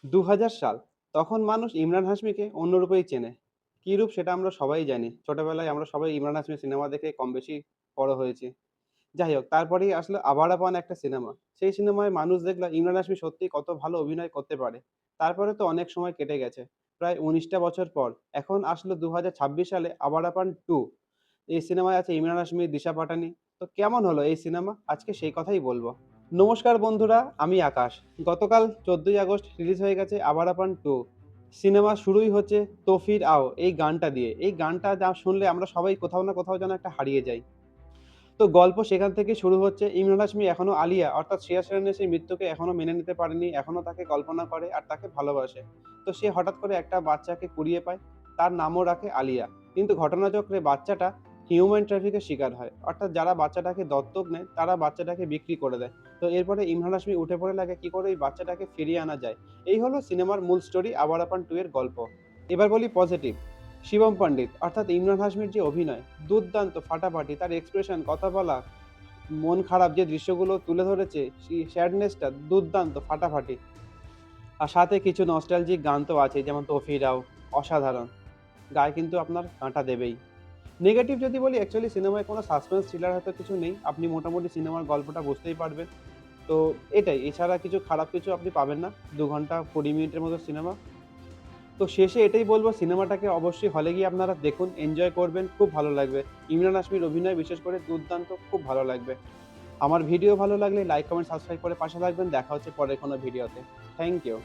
২০০০ সাল। তখন মানুষ ইমরান হাশমিকে অন্য রূপেই চেনে। কী রূপ সেটা আমরা সবাই জানি। ছোটবেলায় আমরা সবাই ইমরান হাশমির সিনেমা দেখে কমবেশি বড় হয়েছি। যাই হোক, তারপরেই আসলো 'আভারা পান' একটা সিনেমা। সেই সিনেমায় মানুষ দেখল ইমরান হাশমি সত্যিই কত ভালো অভিনয় করতে পারে। তারপরে তো অনেক সময় কেটে গেছে। প্রায় ১৯ টা বছর পর এখন আসলো ২০২৬ সালে 'আভারা পান 2'। এই সিনেমায় আছে ইমরান হাশমি, দিশা পাটানি। তো কেমন হলো এই সিনেমা? আজকে সেই কথাই বলব। নমস্কার বন্ধুরা, আমি আকাশ। গতকাল ১৪ই আগস্ট রিলিজ হয়ে গেছে 'আভারা পান 2'। সিনেমা শুরুই হচ্ছে 'তো ফির আও' এই গানটা দিয়ে। এই গানটা শুনলে আমরা সবাই কোথাও না কোথাও যেন একটা হারিয়ে যাই। তো গল্প সেখান থেকে শুরু হচ্ছে। ইমরান হাশমি এখনো আলিয়া অর্থাৎ শ্রেয়া সেনের সেই মৃত্যুকে এখনো মেনে নিতে পারেনি। এখনো তাকে কল্পনা করে আর তাকে ভালোবাসে। তো সে হঠাৎ করে একটা বাচ্চাকে কুড়িয়ে পায়। তার নামও রাখে আলিয়া। কিন্তু ঘটনাচক্রে বাচ্চাটা হিউম্যান ট্রাফিকের শিকার হয়। অর্থাৎ যারা বাচ্চাটাকে দত্তক নেয় তারা বাচ্চাটাকে বিক্রি করে দেয়। তো এরপরে ইমরান হাশমি উঠে পড়ে লাগে কি করে এই বাচ্চাটাকে ফিরিয়ে আনা যায়। এই হলো সিনেমার মূল স্টোরি 'আভারা পান 2' এর গল্প। এবার বলি পজিটিভ। শিবম পন্ডিত অর্থাৎ ইমরান হাশমির যে অভিনয় দুর্দান্ত, ফাটাফাটি। তার এক্সপ্রেশন, কথা বলা, মন খারাপ যে দৃশ্যগুলো তুলে ধরেছে, সেই স্যাডনেসটা দুর্দান্ত, ফাটাফাটি। আর সাথে কিছু নস্টালজিক গান তো আছেই, যেমন 'তৌফিরাও' অসাধারণ। গায়ে কিন্তু আপনার কাঁটা দেবেই। নেগেটিভ যদি বলি, অ্যাকচুয়ালি সিনেমায় কোনো সাসপেন্স থ্রিলার হয়তো কিছু নেই। আপনি মোটামুটি সিনেমার গল্পটা বুঝতেই পারবেন। তো এটাই, এছাড়া কিছু খারাপ কিছু আপনি পাবেন না। ২ ঘন্টা ২০ মিনিটের মতো সিনেমা। তো শেষে এটাই বলব, সিনেমাটাকে অবশ্যই হলে গিয়ে আপনারা দেখুন, এনজয় করবেন, খুব ভালো লাগবে। ইমরান হাশমির অভিনয় বিশেষ করে দুর্দান্ত, খুব ভালো লাগবে। আমার ভিডিও ভালো লাগলে লাইক, কমেন্ট, সাবস্ক্রাইব করে পাশে থাকবেন। দেখা হচ্ছে পরের কোনো ভিডিওতে। Thank you.